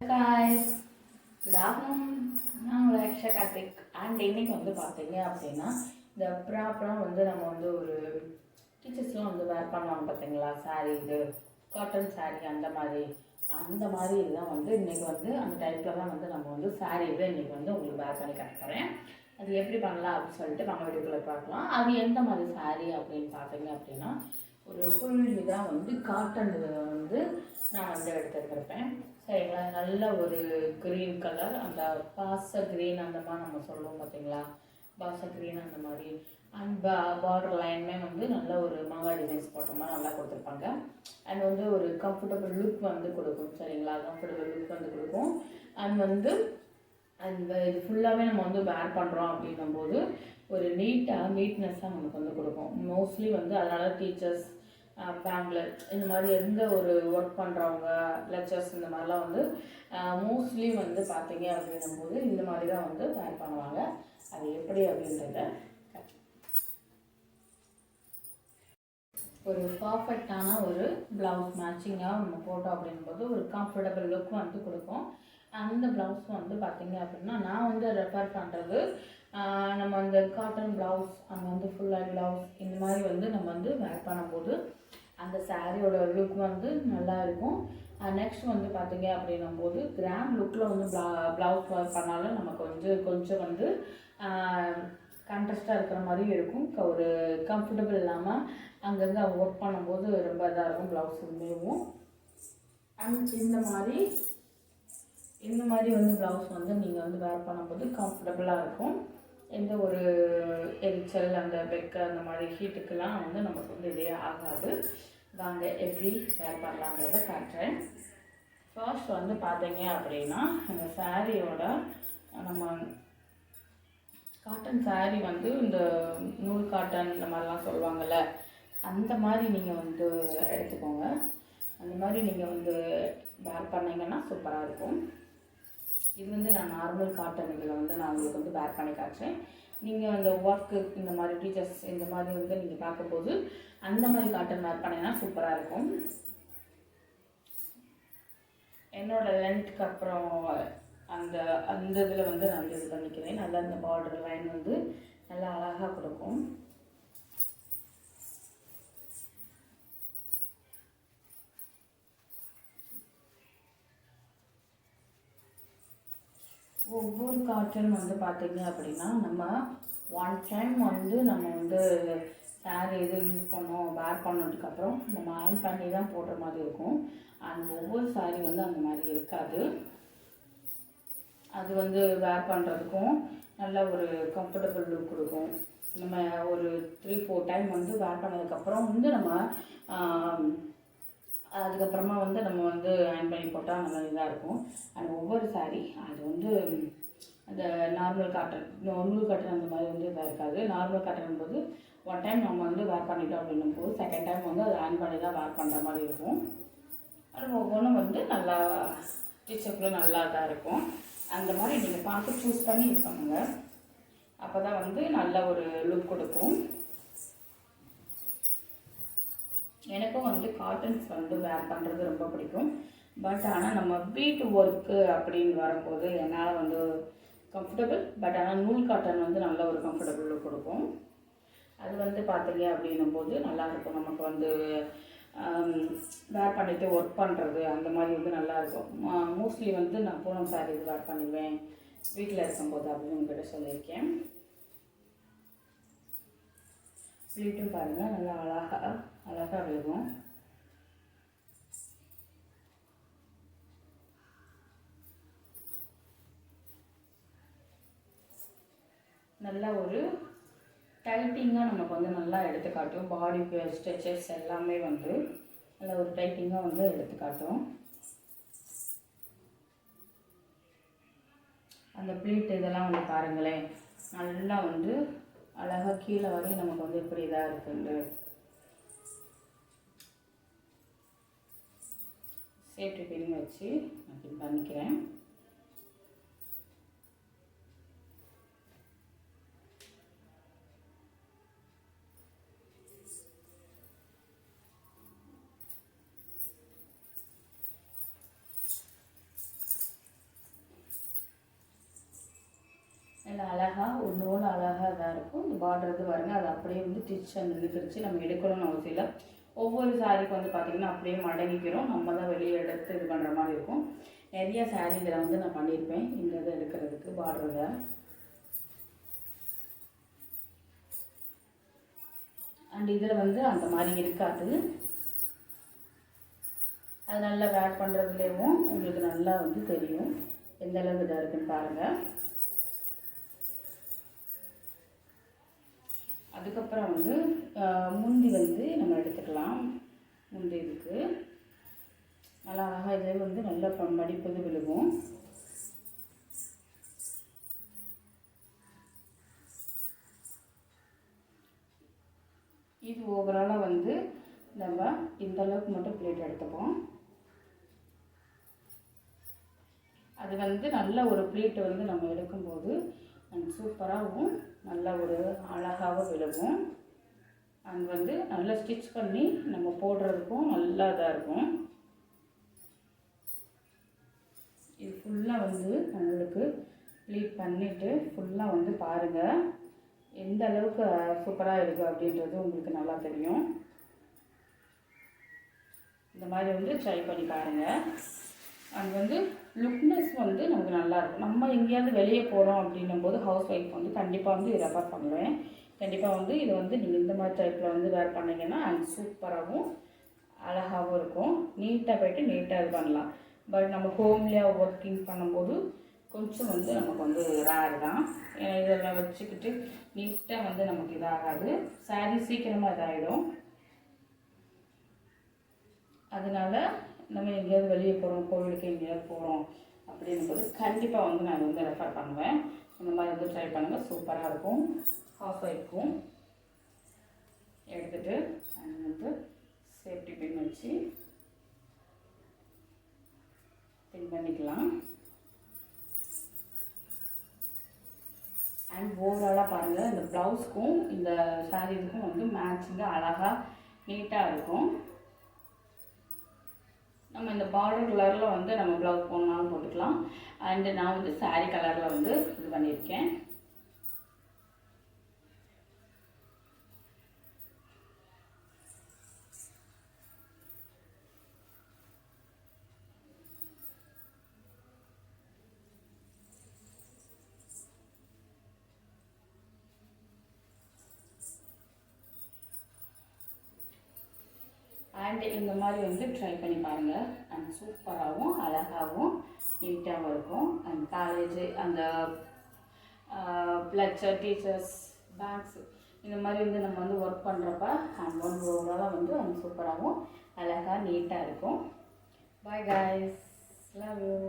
guys, good afternoon. நான் உங்கள் Aqsa Karthik and இன்னைக்கு வந்து பார்த்தீங்க அப்படின்னா இந்த ப்ராப்பராக வந்து நம்ம வந்து ஒரு டீச்சர்ஸ்லாம் வந்து வேர் பண்ணுவாங்க பார்த்தீங்களா, சாரீ இது காட்டன் சாரீ அந்த மாதிரி இதுதான் வந்து இன்றைக்கி வந்து அந்த டைப்பில் தான் வந்து நம்ம வந்து சாரீ இது இன்றைக்கி வந்து உங்களுக்கு வேர் பண்ணி காட்டுறேன். அது எப்படி பண்ணலாம் அப்படின்னு சொல்லிட்டு நம்ம வீடியோக்குள்ளே பார்க்கலாம். அது எந்த மாதிரி சாரீ அப்படின்னு பார்த்தீங்க அப்படின்னா ஒரு ஃபுல் இதாக வந்து காட்டன் வந்து நான் வந்து எடுத்துருப்பேன். சரிங்களா, நல்ல ஒரு க்ரீன் கலர், அந்த பாச க்ரீன் அந்த மாதிரி நம்ம சொல்லுவோம் பார்த்தீங்களா, பாச க்ரீன் அந்த மாதிரி. அண்ட் பார்டர் லைனுமே வந்து நல்ல ஒரு மாங்காய் டிசைன்ஸ் போட்ட மாதிரி நல்லா கொடுத்துருப்பாங்க. அண்ட் வந்து ஒரு கம்ஃபர்டபுள் லுக் வந்து கொடுக்கும். சரிங்களா, கம்ஃபர்டபுள் லுக் வந்து கொடுக்கும். அண்ட் வந்து அந்த இது ஃபுல்லாகவே நம்ம வந்து வேர் பண்ணுறோம் அப்படின்னும்போது ஒரு நீட்னஸ்ஸாக நமக்கு வந்து கொடுக்கும். மோஸ்ட்லி வந்து அதனால் டீச்சர்ஸ், பேங்க்லர் இந்த மாதிரி எந்த ஒரு ஒர்க் பண்ணுறவங்க, லெக்சர்ஸ் இந்த மாதிரிலாம் வந்து மோஸ்ட்லி வந்து பார்த்தீங்க அப்படின்னும்போது இந்த மாதிரி தான் வந்து வேர் பண்ணுவாங்க. அது எப்படி அப்படின்றத ஒரு பர்ஃபெக்டான ஒரு ப்ளவுஸ் மேட்சிங்காக நம்ம போட்டோம் அப்படின்போது ஒரு கம்ஃபர்டபுள் லுக் வந்து கொடுக்கும். அந்த ப்ளவுஸ் வந்து பார்த்தீங்க அப்படின்னா நான் வந்து ரெஃபர் பண்ணுறது நம்ம அந்த காட்டன் ப்ளவுஸ், அங்கே வந்து ஃபுல்லாக ப்ளவுஸ் இந்த மாதிரி வந்து நம்ம வந்து வேர் பண்ணும்போது அந்த சாரியோட லுக் வந்து நல்லா இருக்கும். நெக்ஸ்ட் வந்து பார்த்தீங்க அப்படின்னும்போது கிராண்ட் லுக்கில் வந்து ப்ளவுஸ் வேர் பண்ணாலும் நமக்கு கொஞ்சம் வந்து கான்ட்ராஸ்டாக இருக்கிற மாதிரி இருக்கும். ஒரு கம்ஃபர்டபுள் இல்லாமல் அங்கங்கே ஒர்க் பண்ணும்போது ரொம்ப இதாக இருக்கும் ப்ளவுஸ் உண்மையும். அண்ட் இந்த மாதிரி வந்து ப்ளவுஸ் வந்து நீங்கள் வந்து வேர் பண்ணும்போது கம்ஃபர்டபுளாக இருக்கும். எந்த ஒரு எரிச்சல், அந்த வெக்க அந்த மாதிரி ஹீட்டுக்கெல்லாம் வந்து நமக்கு வந்து இதே ஆகாது. வாங்க எப்படி வேர் பண்ணலாங்கிறத காட்டுறேன். ஃபர்ஸ்ட் வந்து பார்த்தீங்க அப்படின்னா அந்த சாரியோட நம்ம காட்டன் சாரீ வந்து இந்த நூல் காட்டன் இந்த மாதிரிலாம் சொல்லுவாங்கள்ல, அந்த மாதிரி நீங்கள் வந்து எடுத்துக்கோங்க. அந்த மாதிரி நீங்கள் வந்து வேர் பண்ணிங்கன்னா சூப்பராக இருக்கும். இது வந்து நான் நார்மல் காட்டன் இதில் வந்து நான் உங்களுக்கு வந்து வேர் பண்ணி காட்டுறேன். நீங்கள் அந்த ஒர்க்கு இந்த மாதிரி டீச்சர்ஸ் இந்த மாதிரி வந்து நீங்கள் பார்க்கும்போது அந்த மாதிரி காட்டன் வேர் பண்ணிங்கன்னா சூப்பராக இருக்கும். என்னோடய லென்த்துக்கு அப்புறம் அந்த இதில் வந்து நான் இது பண்ணிக்கிறேன். நல்லா இந்த பார்டர் லைன் வந்து நல்லா அழகாக கொடுக்கும். ஒவ்வொரு காட்டன் வந்து பார்த்திங்க அப்படின்னா நம்ம ஒன் டைம் வந்து நம்ம வந்து சாரீ இது யூஸ் பண்ணோம், வேர் பண்ணதுக்கப்புறம் நம்ம அயர்ன் பண்ணி தான் போடுற மாதிரி இருக்கும். அண்ட் ஒவ்வொரு சாரீ வந்து அந்த மாதிரி இருக்காது. அது வந்து வேர் பண்ணுறதுக்கும் நல்ல ஒரு கம்ஃபர்டபுள் லுக் கொடுக்கும். நம்ம ஒரு 3-4 டைம் வந்து வேர் பண்ணதுக்கப்புறம் வந்து நம்ம அதுக்கப்புறமா வந்து நம்ம வந்து அயர்ன் பண்ணி போட்டால் நல்லா இதாக இருக்கும். அண்ட் ஒவ்வொரு சாரீ அது வந்து அந்த நார்மல் காட்டன், நூல் காட்டன் அந்த மாதிரி வந்து இதாக இருக்காது. நார்மல் காட்டன் போது ஒன் டைம் நம்ம வந்து வேர் பண்ணிட்டோம் அப்படின்னும்போது செகண்ட் டைம் வந்து அதை அயர்ன் பண்ணி தான் வேர் பண்ணுற மாதிரி இருக்கும். அது ஒவ்வொன்றும் வந்து நல்லா டீச்சருக்குள்ளே நல்லா தான் இருக்கும். அந்த மாதிரி நீங்கள் பார்த்து சூஸ் பண்ணி இது பண்ணுங்கள். அப்போ தான் வந்து நல்ல ஒரு லுக் கொடுக்கும். எனக்கும் வந்து காட்டன்ஸ் வந்து வேர் பண்ணுறது ரொம்ப பிடிக்கும். பட் ஆனால் நம்ம பீட் ஒர்க்கு அப்படின்னு வரும்போது என்னால் வந்து கம்ஃபர்டபுள், பட் ஆனால் நூல் காட்டன் வந்து நல்ல ஒரு கம்ஃபர்டபுள் லுக் கொடுக்கும். அது வந்து பார்த்தீங்க அப்படின்னும்போது நல்லாயிருக்கும். நமக்கு வந்து வேர் பண்ணிவிட்டு ஒர்க் பண்ணுறது அந்த மாதிரி வந்து நல்லாயிருக்கும். மோஸ்ட்லி வந்து நான் பூனம் சாரீ இது வேர் பண்ணுவேன் வீட்டில் இருக்கும்போது அப்படின்னு உங்கள்கிட்ட சொல்லியிருக்கேன். ப்ளீட்டும் பாருங்கள் நல்லா அழகாக விழுகும். நல்லா ஒரு டைட்டிங்காக நமக்கு வந்து நல்லா எடுத்துக்காட்டும். பாடி ஸ்ட்ரெச்சஸ் எல்லாமே வந்து நல்ல ஒரு டைட்டிங்காக வந்து எடுத்துக்காட்டும். அந்த ப்ளீட் இதெல்லாம் வந்து பாருங்களேன், நல்லா வந்து அழகாக கீழே வரையும் நமக்கு வந்து இப்படி இதாக இருக்குண்டு. சேஃப்டி பின் வச்சு நான் பண்ணிக்கிறேன். அழகாக ஒரு நூல் அழகாக இதாக இருக்கும். இந்த பார்டர் இது பாருங்க, அது அப்படியே வந்து டிச் அந்த நிற்கிடுச்சு. நம்ம எடுக்கணும்னு அவசியம் இல்லை. ஒவ்வொரு சாரிக்கு வந்து பார்த்திங்கன்னா அப்படியே மடங்கிக்கிறோம். நம்ம தான் வெளியே எடுத்து இது பண்ணுற மாதிரி இருக்கும். நிறைய சாரீ இதில் வந்து நான் பண்ணியிருப்பேன் இந்த இதை எடுக்கிறதுக்கு பார்டரில். அண்ட் இதில் வந்து அந்த மாதிரி இருக்காது. அது நல்லா வேர் பண்ணுறதுலேயும் உங்களுக்கு நல்லா வந்து தெரியும் எந்த அளவுக்கு இதாக இருக்குன்னு பாருங்கள். அதுக்கப்புறம் வந்து முந்தி வந்து நம்ம எடுத்துக்கலாம். முந்தி இதுக்கு நல்லா அழகாக இதே வந்து நல்லா மடிப்பது விழுகும். இது ஓவராலாக வந்து நம்ம இந்த அளவுக்கு மட்டும் பிளேட் எடுத்துப்போம். அது வந்து நல்ல ஒரு பிளேட் வந்து நம்ம எடுக்கும்போது சூப்பராகவும் நல்ல ஒரு அழகாகவும் விழுகும். அது வந்து நல்லா ஸ்டிச் பண்ணி நம்ம போடுறதுக்கும் நல்லா இதாக இருக்கும். இது ஃபுல்லாக வந்து உங்களுக்கு ப்ளீட் பண்ணிவிட்டு ஃபுல்லாக வந்து பாருங்கள் எந்த அளவுக்கு சூப்பராக இருக்குது அப்படின்றது உங்களுக்கு நல்லா தெரியும். இந்த மாதிரி வந்து ட்ரை பண்ணி பாருங்கள். அது வந்து லுக்னஸ் வந்து நமக்கு நல்லாயிருக்கும். நம்ம எங்கேயாவது வெளியே போகிறோம் அப்படின்னும் போது ஹவுஸ் ஒய்ஃப் வந்து கண்டிப்பாக வந்து இதை ரெஃபர் பண்ணுவேன். கண்டிப்பாக வந்து இதை வந்து நீங்கள் இந்த மாதிரி டைப்பில் வந்து வேர் பண்ணிங்கன்னா அது சூப்பராகவும் அழகாகவும் இருக்கும். நீட்டாக போய்ட்டு நீட்டாக இது பண்ணலாம். பட் நம்ம ஹோம்லேயே ஒர்க்கிங் பண்ணும்போது கொஞ்சம் வந்து நமக்கு வந்து ரேர் தான். இதெல்லாம் வச்சுக்கிட்டு நீட்டாக வந்து நமக்கு இதாகாது. சாரீ சீக்கிரமாக இதாகிடும். அதனால் நம்ம எங்கேயாவது வெளியே போகிறோம், கோவிலுக்கு எங்கேயாவது போகிறோம் அப்படிங்கும்போது கண்டிப்பாக வந்து நான் வந்து ரெஃபர் பண்ணுவேன். இந்த மாதிரி வந்து ட்ரை பண்ணுங்கள், சூப்பராக இருக்கும். ஹாஃப் ஒய்ஃப்க்கும் எடுத்துகிட்டு அது வந்து சேஃப்டி பின் வச்சு பின் பண்ணிக்கலாம். அண்ட் ஓவராலாக பாருங்கள் இந்த ப்ளவுஸ்க்கும் இந்த சாரீஸுக்கும் வந்து மேட்சிங்காக அழகாக நீட்டாக இருக்கும். நம்ம இந்த பார்டர் கலரில் வந்து நம்ம ப்ளவுஸ் போடணும்னாலும் போட்டுக்கலாம். அண்டு நான் வந்து சாரீ கலரில் வந்து இது பண்ணியிருக்கேன். அண்ட் இந்த மாதிரி வந்து ட்ரை பண்ணி பாருங்கள். அண்ட் சூப்பராகவும் அழகாகவும் நீட்டாகவும் இருக்கும். அண்ட் காலேஜு அந்த லெக்சர் டீச்சர்ஸ் பேங்க்ஸ் இந்த மாதிரி வந்து நம்ம வந்து ஒர்க் பண்ணுறப்ப அண்ட் ஒன் ஓவராலாக வந்து அந்த சூப்பராகவும் அழகாக நீட்டாக இருக்கும். Bye guys, love you.